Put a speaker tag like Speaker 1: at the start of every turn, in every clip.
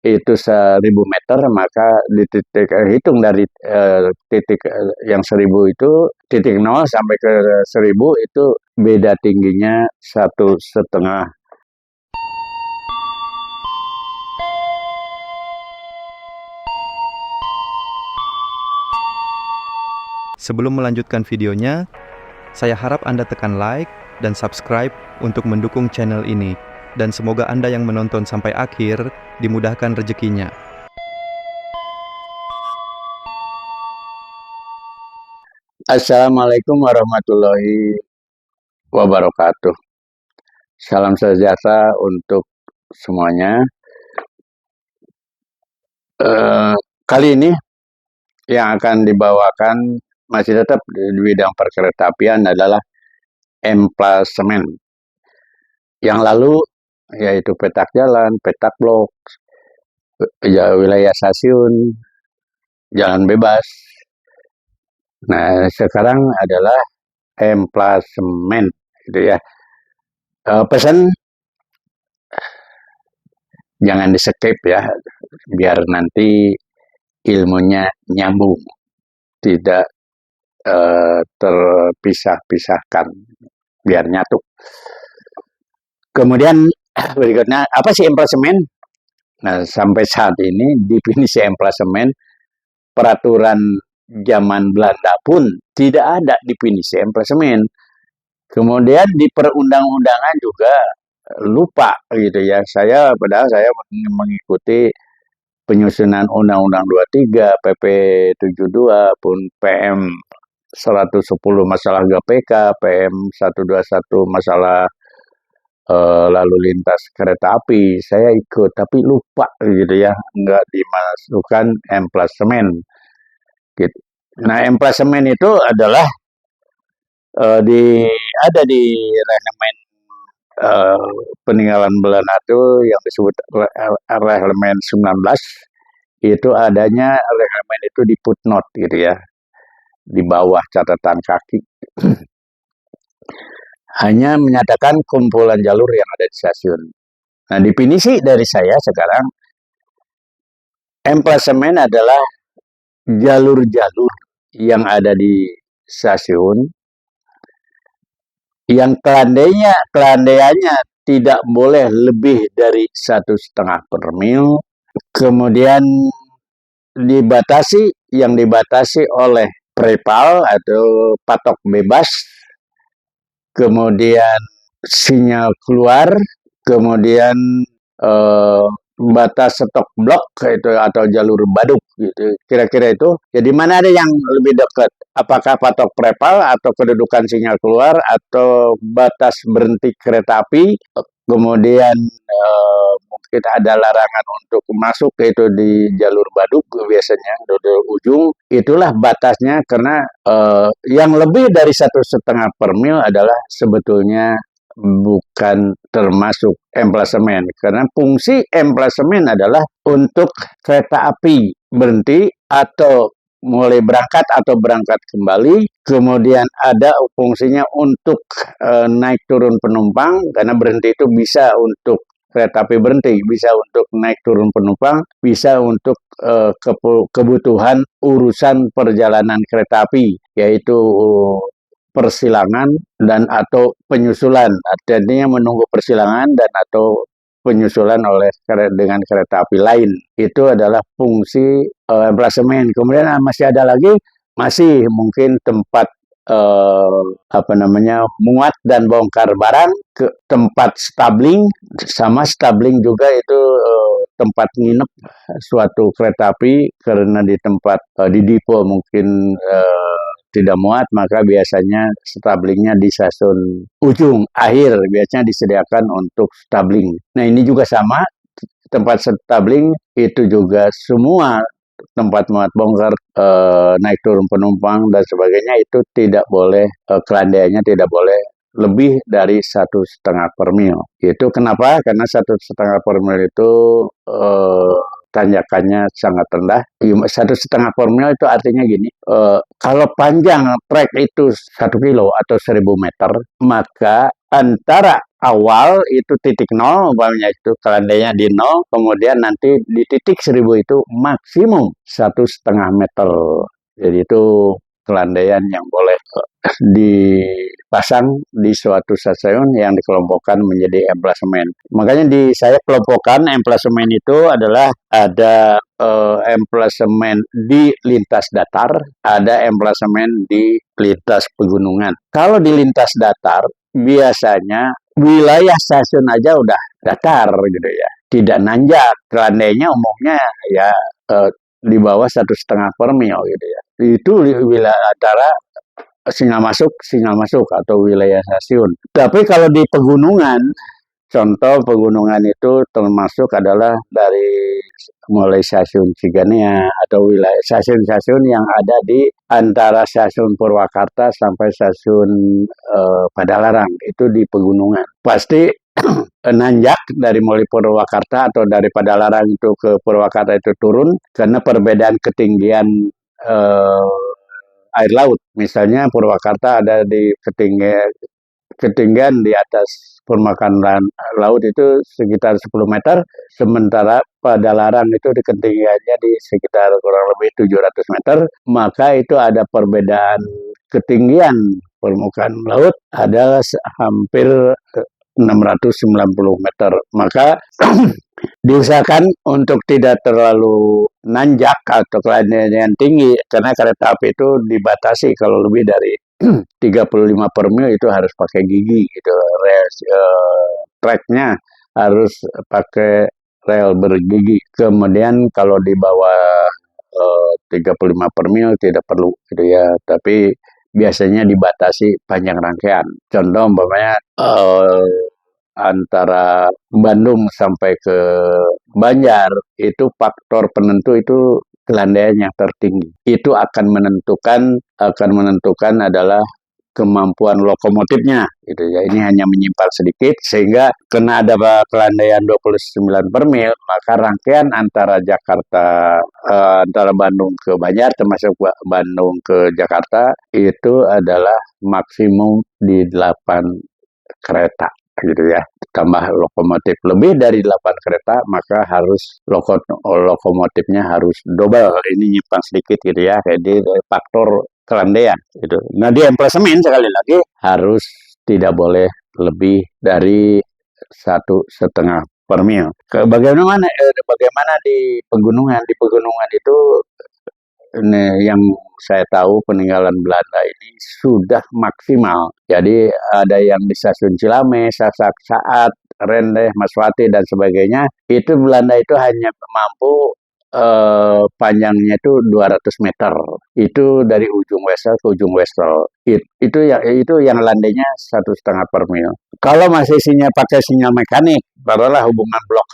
Speaker 1: itu 1000 meter, maka di titik hitung dari titik yang 1000 itu, titik 0 sampai ke 1000 itu beda tingginya 1,5.
Speaker 2: Sebelum melanjutkan videonya, saya harap Anda tekan like dan subscribe untuk mendukung channel ini. Dan semoga Anda yang menonton sampai akhir dimudahkan rezekinya.
Speaker 1: Assalamualaikum warahmatullahi wabarakatuh. Salam sejahtera untuk semuanya. Kali ini yang akan dibawakan masih tetap di bidang perkeretaapian adalah emplasemen. Yang lalu yaitu petak jalan, petak blok, wilayah stasiun, jalan bebas. Nah, sekarang adalah emplasemen, gitu ya. Pesan jangan di-skip ya, biar nanti ilmunya nyambung, tidak terpisah-pisahkan, biar nyatu. Kemudian berikutnya, apa sih emplasemen? Nah, sampai saat ini definisi emplasemen peraturan zaman Belanda pun tidak ada definisi emplasemen. Kemudian di perundang-undangan juga lupa gitu ya. Padahal saya mengikuti penyusunan Undang-Undang 23, PP 72 pun PM 110 masalah GPK, PM 121 masalah lalu lintas kereta api, saya ikut, tapi lupa gitu ya, nggak dimasukkan emplasemen. Gitu. Nah, emplasemen itu adalah ada di relemen peninggalan Belanda itu yang disebut relemen 19, itu adanya relemen itu di footnote gitu ya, di bawah catatan kaki. Hanya menyatakan kumpulan jalur yang ada di stasiun. Nah, definisi dari saya sekarang, emplasemen adalah jalur-jalur yang ada di stasiun yang kelandaiannya tidak boleh lebih dari 1,5 per mil, kemudian dibatasi oleh prepal atau patok bebas, kemudian sinyal keluar, kemudian batas stok blok itu atau jalur baduk gitu. Kira-kira itu. Jadi mana ada yang lebih dekat? Apakah patok prepal atau kedudukan sinyal keluar atau batas berhenti kereta api? Kemudian mungkin ada larangan untuk masuk, itu di jalur baduk biasanya di ujung. Itulah batasnya, karena yang lebih dari 1,5 per mil adalah sebetulnya bukan termasuk emplasemen, karena fungsi emplasemen adalah untuk kereta api berhenti atau mulai berangkat atau berangkat kembali. Kemudian ada fungsinya untuk naik turun penumpang, karena berhenti itu bisa untuk kereta api berhenti, bisa untuk naik turun penumpang, bisa untuk kebutuhan urusan perjalanan kereta api, yaitu persilangan dan atau penyusulan. Artinya menunggu persilangan dan atau penyusulan dengan kereta api lain. Itu adalah fungsi emplasemen. Kemudian masih ada lagi, masih mungkin tempat muat dan bongkar barang, ke tempat stabling, sama stabling juga itu tempat nginep suatu kereta api, karena di tempat di depo mungkin tidak muat, maka biasanya stablingnya di stasiun ujung akhir biasanya disediakan untuk stabling. Nah, ini juga sama, tempat stabling itu juga semua tempat muat bongkar, naik turun penumpang dan sebagainya, itu tidak boleh, kelandaiannya tidak boleh lebih dari 1,5 per mil. Itu kenapa? Karena 1,5 per mil itu tanjakannya sangat rendah. 1,5 per mil itu artinya gini, kalau panjang trek itu 1 kilo atau 1.000 meter, maka antara awal itu titik nol, umpamanya itu kelandainya di nol, kemudian nanti di titik 1000 itu maksimum 1,5 meter. Jadi itu kelandaian yang boleh dipasang di suatu stasiun yang dikelompokkan menjadi emplasemen. Makanya saya kelompokkan emplasemen itu adalah ada emplasemen di lintas datar, ada emplasemen di lintas pegunungan. Kalau di lintas datar, biasanya wilayah stasiun aja udah datar gitu ya, tidak nanjak. Kelandainya umumnya ya di bawah 1,5 per mil gitu ya. Itu wilayah antara singal masuk atau wilayah stasiun. Tapi kalau di pegunungan, contoh pegunungan itu termasuk adalah dari mulai stasiun Ciganea atau wilayah stasiun-stasiun yang ada di antara stasiun Purwakarta sampai stasiun Padalarang, itu di pegunungan. Pasti nanjak dari mulai Purwakarta atau dari Padalarang itu ke Purwakarta itu turun karena perbedaan ketinggian air laut. Misalnya Purwakarta ada di ketinggian di atas permukaan laut itu sekitar 10 meter, sementara Padalarang itu di ketinggiannya di sekitar kurang lebih 700 meter, maka itu ada perbedaan ketinggian permukaan laut ada hampir 690 meter. Maka diusahakan untuk tidak terlalu nanjak atau kelandaian tinggi, karena kereta api itu dibatasi kalau lebih dari 35 per mil itu harus pakai gigi gitu. Tracknya harus pakai rel bergigi. Kemudian kalau di bawah 35 per mil tidak perlu gitu ya, tapi biasanya dibatasi panjang rangkaian. Contoh umpamanya antara Bandung sampai ke Banjar itu faktor penentu itu kelandaian yang tertinggi. Itu akan menentukan adalah kemampuan lokomotifnya gitu ya. Ini hanya menyimpang sedikit sehingga kena ada kelandaian 29 per mil, maka rangkaian antara antara Bandung ke Banjar termasuk Bandung ke Jakarta itu adalah maksimum di 8 kereta gitu ya, tambah lokomotif lebih dari 8 kereta, maka harus lokomotifnya harus double. Ini nyimpang sedikit gitu ya, jadi faktor kelandaian gitu. Nah, di emplasemen sekali lagi harus tidak boleh lebih dari 1,5 per mil. Bagaimana di pegunungan? Di pegunungan itu yang saya tahu peninggalan Belanda ini sudah maksimal. Jadi ada yang di stasiun Cilames, Sasak Saat, Rendeh, Maswati dan sebagainya. Itu Belanda itu hanya mampu panjangnya itu 200 meter. Itu dari ujung Wesel ke ujung Wesel. Itu yang landainya 1,5 per mil. Kalau masih pakai sinyal mekanik, barulah hubungan blok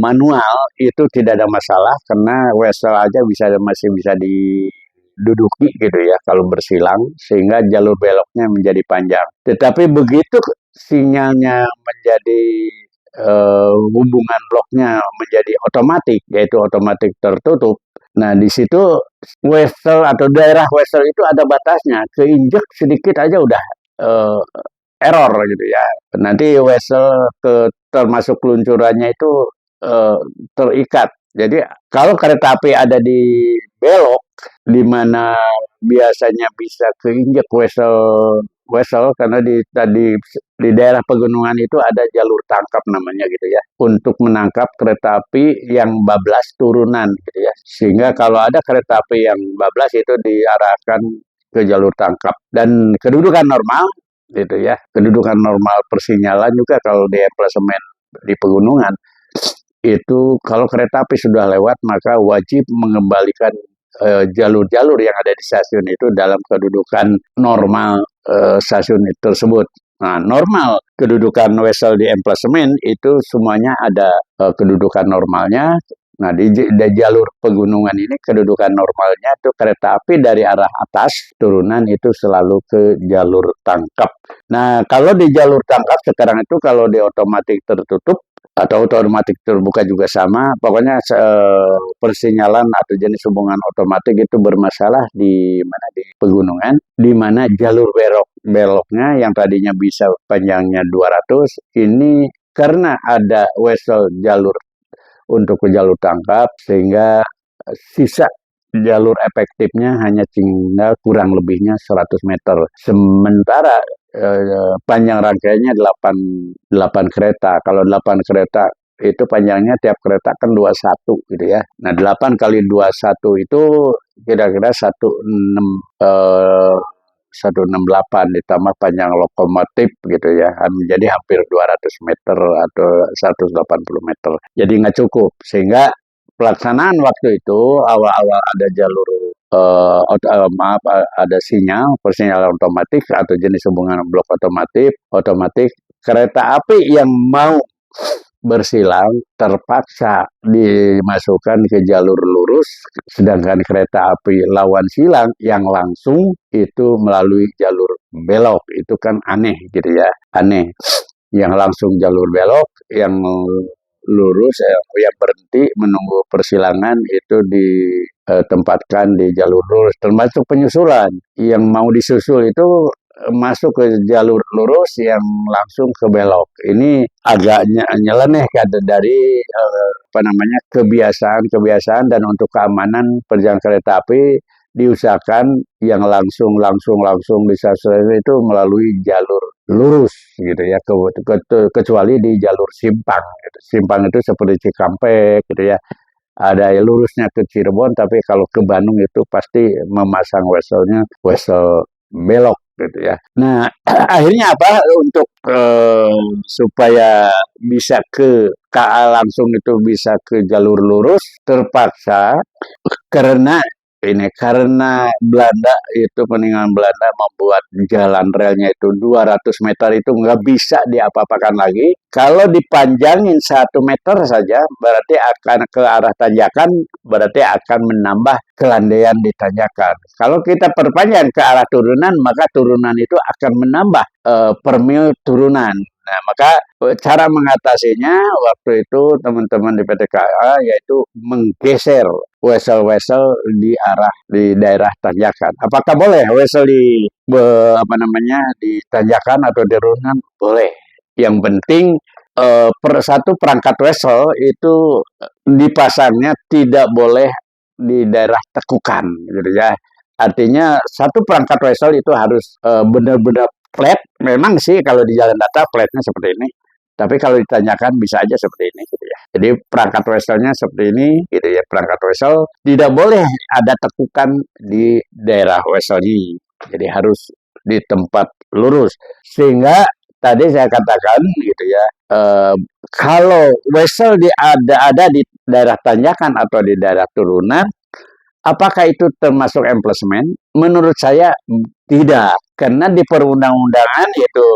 Speaker 1: manual itu tidak ada masalah karena Wesel aja masih bisa diduduki gitu ya kalau bersilang sehingga jalur beloknya menjadi panjang. Tetapi begitu sinyalnya menjadi hubungan bloknya menjadi otomatik, yaitu otomatik tertutup. Nah, di situ Wesel atau daerah Wesel itu ada batasnya. Keinjek sedikit aja udah error gitu ya. Nanti Wesel termasuk peluncurannya itu terikat. Jadi kalau kereta api ada di belok, di mana biasanya bisa keinjek Wesel karena di daerah pegunungan itu ada jalur tangkap namanya gitu ya, untuk menangkap kereta api yang bablas turunan gitu ya. Sehingga kalau ada kereta api yang bablas itu diarahkan ke jalur tangkap dan kedudukan normal gitu ya. Kedudukan normal persinyalan juga kalau di emplasemen di pegunungan itu kalau kereta api sudah lewat maka wajib mengembalikan jalur-jalur yang ada di stasiun itu dalam kedudukan normal stasiun tersebut. Nah, normal kedudukan Wesel di emplasemen itu semuanya ada kedudukan normalnya. Nah, di jalur pegunungan ini kedudukan normalnya itu kereta api dari arah atas turunan itu selalu ke jalur tangkap. Nah, kalau di jalur tangkap sekarang itu kalau di otomatis tertutup atau otomatis terbuka juga sama. Pokoknya persinyalan atau jenis hubungan otomatis itu bermasalah di mana di pegunungan, di mana jalur beloknya yang tadinya bisa panjangnya 200, ini karena ada wesel jalur untuk ke jalur tangkap, sehingga sisa jalur efektifnya hanya tinggal kurang lebihnya 100 meter. Sementara panjang rangkaiannya 8 kereta. Kalau 8 kereta itu panjangnya tiap kereta kan 21 gitu ya. Nah, 8 kali 21 itu kira-kira 168 ditambah panjang lokomotif gitu ya. Jadi hampir 200 meter atau 180 meter. Jadi nggak cukup. Sehingga pelaksanaan waktu itu awal-awal ada jalur ada sinyal persinyalan otomatis atau jenis hubungan blok otomatis kereta api yang mau bersilang terpaksa dimasukkan ke jalur lurus, sedangkan kereta api lawan silang yang langsung itu melalui jalur belok. Itu kan aneh gitu ya, aneh. Yang langsung jalur belok, yang lurus yang berhenti menunggu persilangan itu ditempatkan di jalur lurus, termasuk penyusulan. Yang mau disusul itu masuk ke jalur lurus yang langsung ke belok. Ini agak nyeleneh dari kebiasaan dan untuk keamanan perjalanan kereta api diusahakan yang langsung disusul itu melalui jalur lurus gitu ya, kecuali di jalur simpang gitu. Simpang itu seperti Cikampek gitu ya, ada lurusnya ke Cirebon, tapi kalau ke Bandung itu pasti memasang wesel belok gitu ya. Nah, akhirnya apa untuk supaya bisa ke KA langsung itu bisa ke jalur lurus, terpaksa karena Belanda itu peninggalan Belanda membuat jalan relnya itu 200 meter itu nggak bisa diapa-apakan lagi. Kalau dipanjangin 1 meter saja berarti akan ke arah tanjakan, berarti akan menambah kelandaian di tanjakan. Kalau kita perpanjang ke arah turunan, maka turunan itu akan menambah per mil turunan. Nah, maka cara mengatasinya waktu itu teman-teman di PT KA yaitu menggeser wesel-wesel di daerah tanjakan. Apakah boleh wesel di tanjakan atau di turunan? Boleh. Yang penting satu perangkat wesel itu dipasangnya tidak boleh di daerah tekukan gitu ya. Artinya satu perangkat wesel itu harus benar-benar flat. Memang sih kalau di jalan data flatnya seperti ini, tapi kalau ditanyakan bisa aja seperti ini gitu ya. Jadi perangkat weselnya seperti ini gitu ya. Perangkat wesel tidak boleh ada tekukan di daerah wesel ini. Jadi harus di tempat lurus. Sehingga tadi saya katakan gitu ya, kalau wesel ada di daerah tanjakan atau di daerah turunan, apakah itu termasuk emplacement? Menurut saya tidak, karena di perundang-undangan itu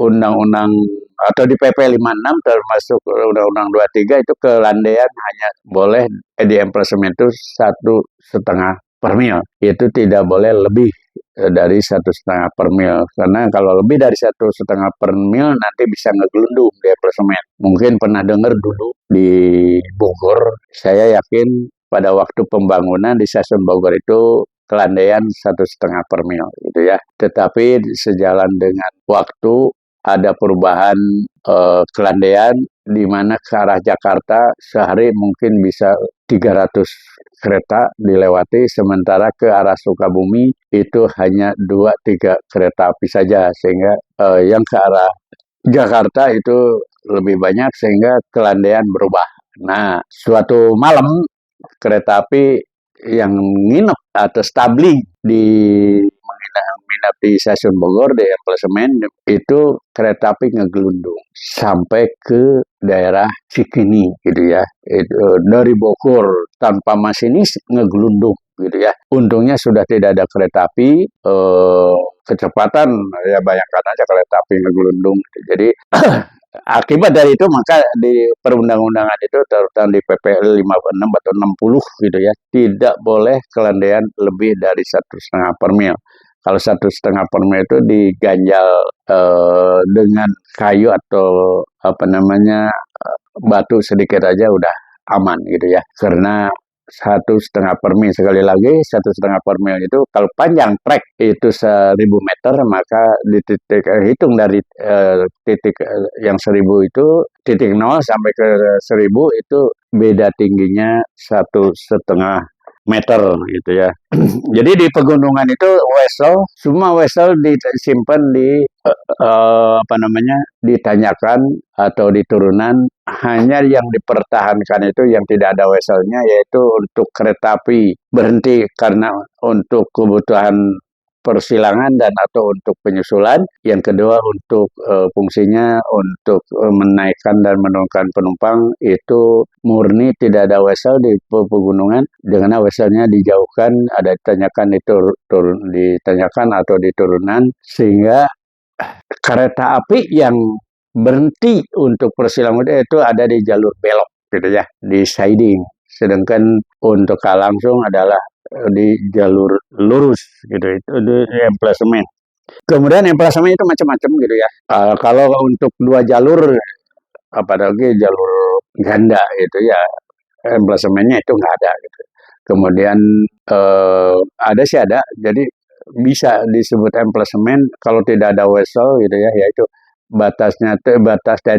Speaker 1: undang-undang atau di PP 56 termasuk undang-undang 23 itu kelandaian hanya boleh di emplacement itu 1,5 per mil. Itu tidak boleh lebih dari 1,5 per mil, karena kalau lebih dari 1,5 per mil nanti bisa ngegelundung di emplacement. Mungkin pernah dengar dulu di Bogor, saya yakin pada waktu pembangunan di stasiun Bogor itu kelandaian 1,5 per mil gitu ya. Tetapi sejalan dengan waktu ada perubahan kelandaian di mana ke arah Jakarta sehari mungkin bisa 300 kereta dilewati, sementara ke arah Sukabumi itu hanya 2-3 kereta api saja, sehingga yang ke arah Jakarta itu lebih banyak sehingga kelandaian berubah. Nah, suatu malam kereta api yang nginep atau stabling menginap di stasiun Bogor di emplacement itu kereta api ngegelundung sampai ke daerah Cikini gitu ya. Itu dari Bogor tanpa masinis ngegelundung gitu ya. Untungnya sudah tidak ada kereta api, kecepatan ya bayangkan aja kereta api ngegelundung. Jadi akibat dari itu maka di perundang-undangan itu terutama di PP 56 atau 60 gitu ya, tidak boleh kelandaian lebih dari 1,5 per mil. Kalau 1,5 per mil itu diganjal dengan kayu atau apa namanya batu sedikit aja udah aman gitu ya. Karena 1,5 per mil, sekali lagi 1,5 per mil itu kalau panjang trek itu 1.000 meter, maka di titik hitung dari titik yang 1.000 itu, titik 0 sampai ke 1.000 itu beda tingginya 1,5 meter gitu ya. Jadi di pegunungan itu semua wesel disimpan di apa namanya, ditanyakan atau di turunan. Hanya yang dipertahankan itu yang tidak ada weselnya, yaitu untuk kereta api berhenti karena untuk kebutuhan persilangan dan atau untuk penyusulan. Yang kedua untuk fungsinya untuk menaikkan dan menurunkan penumpang, itu murni tidak ada wesel di pegunungan. Dengan weselnya dijauhkan, ada ditanyakan ditanyakan atau di turunan, sehingga kereta api yang berhenti untuk persilangan itu ada di jalur belok gitu ya, di siding. Sedangkan untuk langsung adalah di jalur lurus gitu, itu di emplasemen. Kemudian emplasemen itu macam-macam gitu ya. Kalau untuk 2 jalur, apalagi jalur ganda itu ya, emplasemennya itu nggak ada gitu. Kemudian ada sih ada, jadi bisa disebut emplasemen kalau tidak ada wesel gitu ya, yaitu batasnya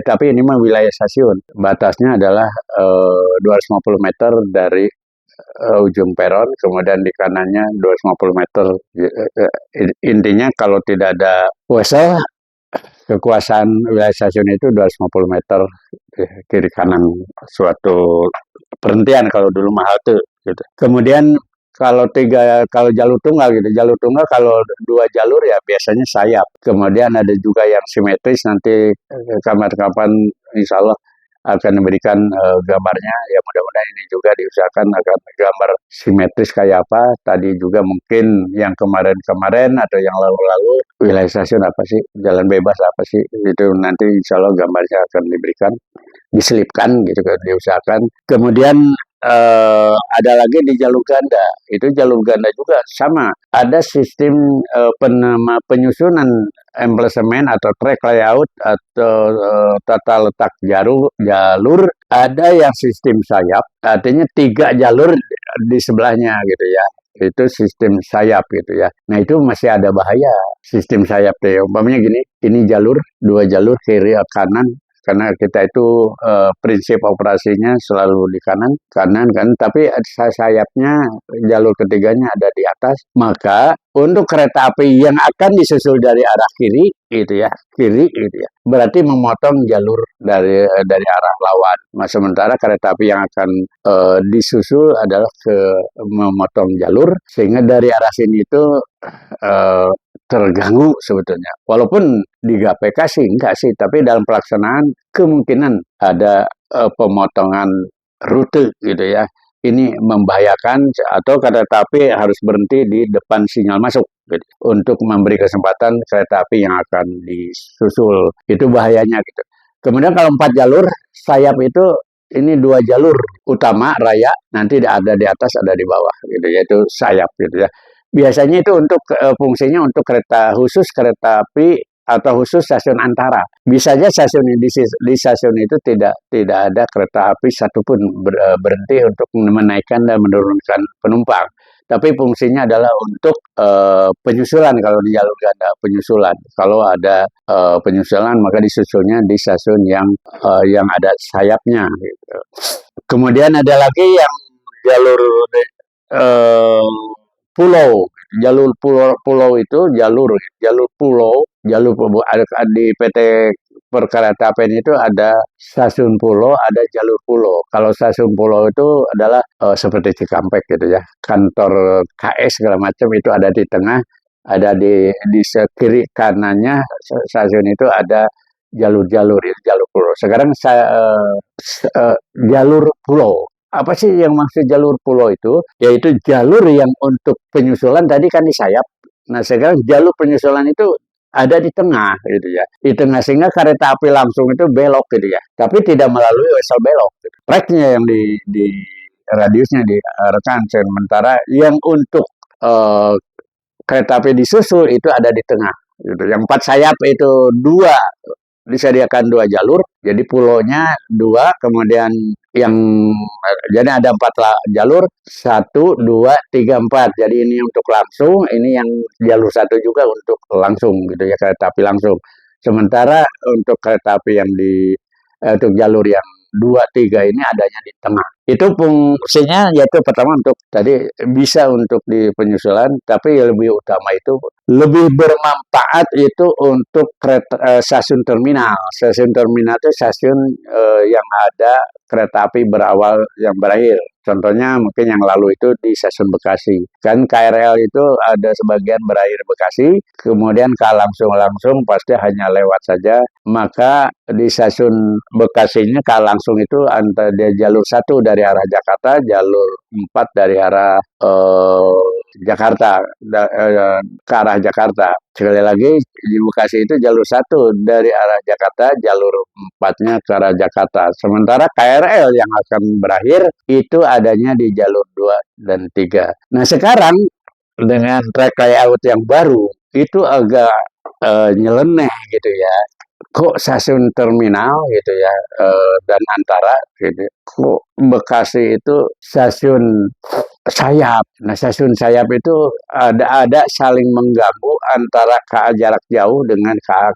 Speaker 1: tapi ini mah wilayah stasiun. Batasnya adalah 250 meter dari ujung peron, kemudian di kanannya 250 meter. Intinya kalau tidak ada wesel, kekuasaan wilayah stasiun itu 250 meter kiri kanan suatu perhentian kalau dulu mah halte gitu. Kemudian kalau jalur tunggal gitu, jalur tunggal kalau 2 jalur ya biasanya sayap. Kemudian ada juga yang simetris, nanti kapan-kapan insya Allah akan memberikan gambarnya. Ya mudah-mudahan ini juga diusahakan akan gambar simetris kayak apa. Tadi juga mungkin yang kemarin-kemarin atau yang lalu-lalu, wilayah stasiun apa sih, jalan bebas apa sih, itu nanti insya Allah gambarnya akan diberikan, diselipkan gitu kan, diusahakan. Kemudian ada lagi di jalur ganda. Itu jalur ganda juga sama. Ada sistem penyusunan emplasemen atau track layout atau tata letak jalur. Ada yang sistem sayap, artinya 3 jalur di sebelahnya gitu ya. Itu sistem sayap gitu ya. Nah itu masih ada bahaya sistem sayap deh. Umpamanya gini, ini 2 jalur kiri kanan, karena kita itu prinsip operasinya selalu di kanan kan, tapi sayapnya jalur ketiganya ada di atas. Maka untuk kereta api yang akan disusul dari arah kiri gitu ya, berarti memotong jalur dari arah lawan. Nah, sementara kereta api yang akan disusul adalah memotong jalur, sehingga dari arah sini itu terganggu sebetulnya. Walaupun di GPK sih enggak sih, tapi dalam pelaksanaan kemungkinan ada pemotongan rute gitu ya. Ini membahayakan, atau kereta api harus berhenti di depan sinyal masuk gitu, untuk memberi kesempatan kereta api yang akan disusul. Itu bahayanya gitu. Kemudian kalau 4 jalur sayap itu, ini 2 jalur utama raya, nanti ada di atas ada di bawah gitu, yaitu sayap gitu ya. Biasanya itu untuk fungsinya untuk kereta api atau khusus stasiun antara. Bisa saja di stasiun itu tidak ada kereta api satupun berhenti untuk menaikkan dan menurunkan penumpang. Tapi fungsinya adalah untuk penyusulan. Kalau di jalur ganda, penyusulan. Kalau ada penyusulan, maka disusulnya di stasiun yang ada sayapnya gitu. Kemudian ada lagi yang jalur pulau. Jalur pulau itu jalur pulau di PT Perkeretaapian itu ada stasiun pulau, ada jalur pulau. Kalau stasiun pulau itu adalah seperti Cikampek gitu ya, kantor KS segala macam itu ada di tengah, ada di kiri kanannya stasiun itu ada jalur pulau. Sekarang jalur pulau. Apa sih yang maksud jalur pulau itu? Yaitu jalur yang untuk penyusulan tadi kan di sayap. Nah sekarang jalur penyusulan itu ada di tengah gitu ya. Di tengah, sehingga kereta api langsung itu belok gitu ya. Tapi tidak melalui wesel belok. Gitu. Tracknya yang di radiusnya diarahkan. Sementara yang untuk kereta api disusul itu ada di tengah. Gitu. Yang 4 sayap itu 2 disediakan 2 jalur, jadi pulaunya 2, kemudian yang jadi ada 4 jalur, 1, 2, 3, 4. Jadi ini untuk langsung, ini yang jalur 1 juga untuk langsung gitu ya, kereta api langsung. Sementara untuk kereta api yang untuk jalur yang 2, 3 ini adanya di tengah. Itu fungsinya yaitu pertama untuk tadi bisa untuk di penyusulan, tapi yang lebih utama itu lebih bermanfaat itu untuk stasiun terminal. Stasiun terminal itu stasiun yang ada kereta api berawal yang berakhir. Contohnya mungkin yang lalu itu di stasiun Bekasi. Kan KRL itu ada sebagian berakhir Bekasi, kemudian langsung pasti hanya lewat saja. Maka di stasiun Bekasinya langsung itu antara jalur 1 dari arah Jakarta, jalur 4 dari arah Jakarta, ke arah Jakarta. Sekali lagi di Bekasi itu jalur 1 dari arah Jakarta, jalur 4-nya ke arah Jakarta. Sementara KRL yang akan berakhir itu adanya di jalur 2 dan 3. Nah sekarang dengan track layout yang baru itu agak nyeleneh gitu ya. Kok stasiun terminal gitu ya dan antara gitu. Kok Bekasi itu stasiun sayap. Nah, stasiun sayap itu ada saling mengganggu antara KA jarak jauh dengan KA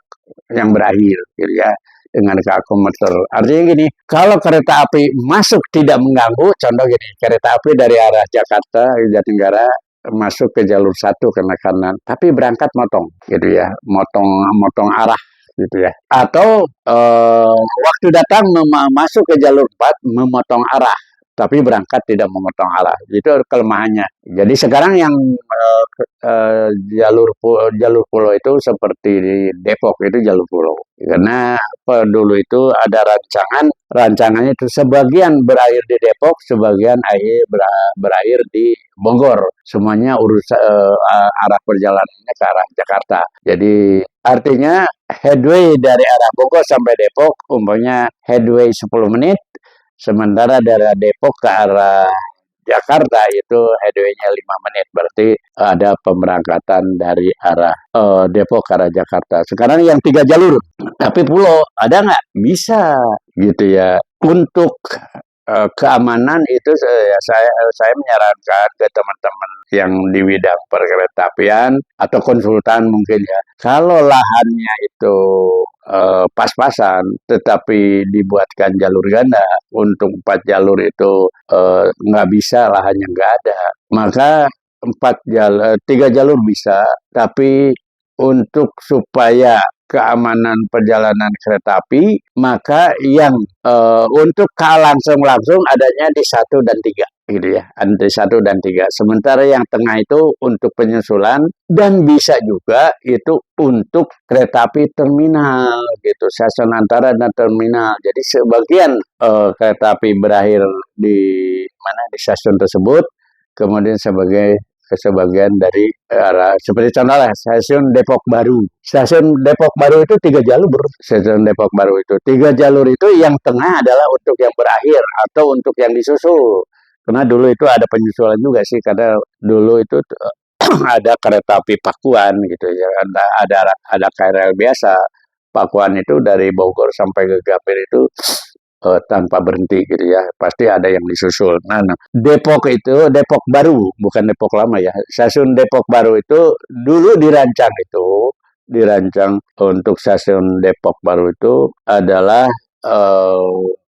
Speaker 1: yang berakhir gitu ya, dengan KA komuter. Artinya gini, kalau kereta api masuk tidak mengganggu, contoh gini, kereta api dari arah Jakarta, Jatinegara masuk ke jalur 1 ke kanan, tapi berangkat motong gitu ya, motong arah gitu ya. Atau waktu datang masuk ke jalur 4 memotong arah, tapi berangkat tidak memotong arah. Itu kelemahannya. Jadi sekarang yang jalur pulau itu seperti di Depok itu jalur pulau. Karena dulu itu ada rancangannya itu sebagian berakhir di Depok, sebagian berakhir di Bogor. Semuanya arah perjalanannya ke arah Jakarta. Jadi artinya headway dari arah Bogor sampai Depok umpamanya headway 10 menit, sementara dari Depok ke arah Jakarta itu headway-nya 5 menit. Berarti ada pemberangkatan dari arah Depok ke arah Jakarta. Sekarang yang 3 jalur, tapi pulau ada nggak? Bisa gitu ya. Untuk keamanan itu saya menyarankan ke teman-teman yang di bidang perkeretaapian atau konsultan mungkin ya, kalau lahannya itu pas-pasan tetapi dibuatkan jalur ganda untuk 4 jalur itu nggak bisa, lahannya nggak ada, maka 3 jalur bisa, tapi untuk supaya keamanan perjalanan kereta api, maka yang untuk langsung adanya di 1 dan 3 gitu ya, antri 1 dan 3. Sementara yang tengah itu untuk penyusulan dan bisa juga itu untuk kereta api terminal gitu, stasiun antara dan terminal. Jadi sebagian kereta api berakhir di di stasiun tersebut, kemudian sebagian dari arah seperti contohnya stasiun Depok Baru. Stasiun Depok Baru itu 3 jalur. Stasiun Depok Baru itu 3 jalur itu yang tengah adalah untuk yang berakhir atau untuk yang disusul. Karena dulu itu ada penyusulan juga sih, karena dulu itu ada kereta api Pakuan gitu ya. Ada KRL biasa. Pakuan itu dari Bogor sampai ke Gambir itu tanpa berhenti gitu ya, pasti ada yang disusul. Nah, Depok itu Depok Baru, bukan Depok Lama ya. Stasiun Depok Baru itu dulu dirancang untuk stasiun Depok Baru itu adalah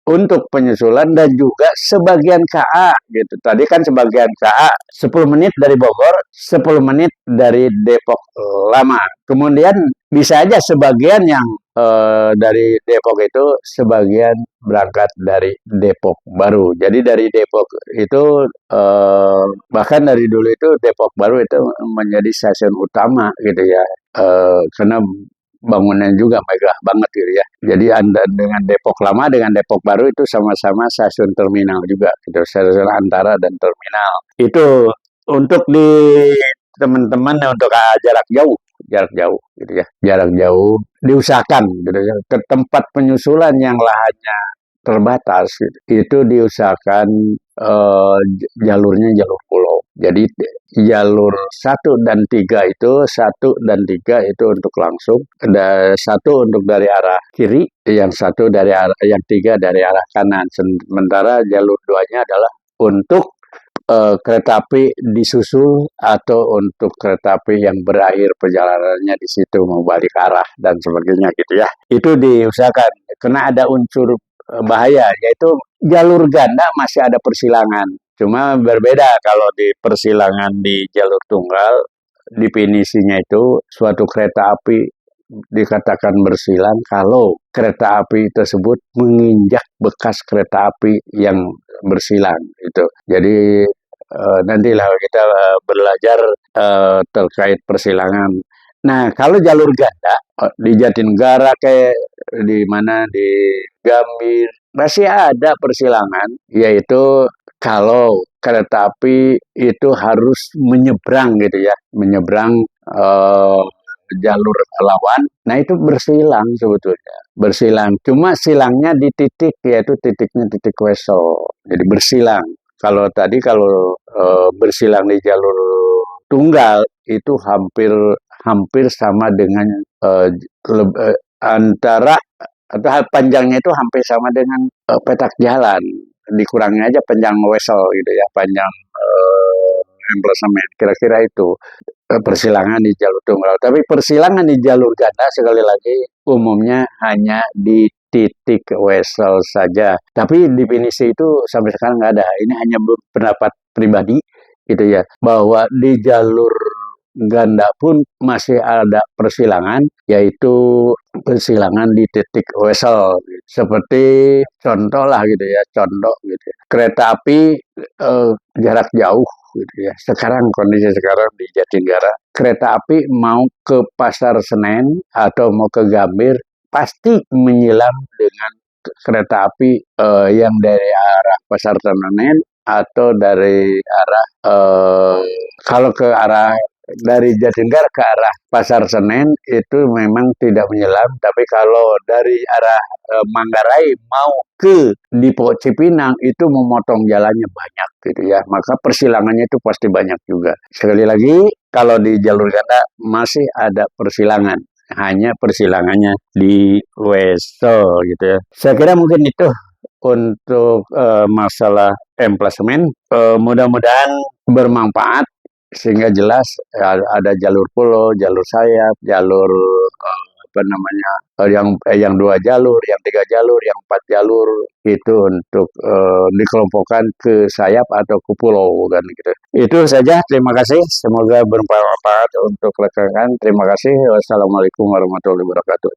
Speaker 1: untuk penyusulan dan juga sebagian KA gitu. Tadi kan sebagian KA 10 menit dari Bogor, 10 menit dari Depok Lama. Kemudian bisa aja sebagian yang dari Depok itu sebagian berangkat dari Depok Baru. Jadi dari Depok itu bahkan dari dulu itu Depok Baru itu menjadi stasiun utama gitu ya. Karena bangunan juga megah banget gitu ya. Jadi Anda dengan Depok Lama dengan Depok Baru itu sama-sama stasiun terminal juga gitu, stasiun antara dan terminal. Itu untuk di teman-teman untuk jarak jauh gitu ya. Jarak jauh diusahakan gitu ya, ke tempat penyusulan yang lahannya terbatas gitu. Itu diusahakan jalurnya jalur pulau Jadi jalur 1 dan 3 itu untuk langsung, ada 1 untuk dari arah kiri, yang 3 dari arah kanan. Sementara jalur 2-nya adalah untuk kereta api disusul atau untuk kereta api yang berakhir perjalanannya di situ mau balik arah dan sebagainya gitu ya. Itu diusahakan karena ada unsur bahaya yaitu jalur ganda masih ada persilangan. Cuma berbeda kalau di persilangan di jalur tunggal definisinya itu suatu kereta api dikatakan bersilang kalau kereta api tersebut menginjak bekas kereta api yang bersilang itu. Jadi nantilah kita belajar terkait persilangan. Nah, kalau jalur ganda di Jatinegara kayak di mana di Gambir masih ada persilangan, yaitu kalau kereta api itu harus menyeberang gitu ya, menyeberang jalur lawan. Nah, itu bersilang sebetulnya. Bersilang. Cuma silangnya di titik, yaitu titiknya titik Weso. Jadi bersilang. Kalau tadi bersilang di jalur tunggal itu hampir sama dengan antara atau panjangnya itu hampir sama dengan petak jalan. Dikurangi aja panjang Weso gitu ya, panjang emplasemen. Kira-kira itu persilangan di jalur tunggal. Tapi persilangan di jalur ganda sekali lagi umumnya hanya di titik Wesel saja. Tapi definisi itu sampai sekarang nggak ada. Ini hanya pendapat pribadi gitu ya. Bahwa di jalur ganda pun masih ada persilangan, yaitu persilangan di titik Wesel. Seperti contoh lah gitu ya, contoh gitu ya. Kereta api jarak jauh gitu ya. Kondisi sekarang di Jatinegara, kereta api mau ke Pasar Senen atau mau ke Gambir pasti menyelam dengan kereta api yang dari arah Pasar Senen atau dari arah kalau ke arah dari Jatinegara ke arah Pasar Senen itu memang tidak menyelam, tapi kalau dari arah Manggarai mau ke Dipo Cipinang itu memotong jalannya banyak gitu ya, maka persilangannya itu pasti banyak juga. Sekali lagi, kalau di jalur ganda masih ada persilangan, hanya persilangannya di Weso gitu ya. Saya kira mungkin itu untuk masalah emplasemen. Mudah-mudahan bermanfaat sehingga jelas ada jalur pulau, jalur sayap, jalur yang 2 jalur, yang 3 jalur, yang 4 jalur itu untuk dikelompokkan ke sayap atau ke pulau kan gitu. Itu saja, terima kasih. Semoga bermanfaat untuk rekan-rekan. Terima kasih. Wassalamualaikum warahmatullahi wabarakatuh.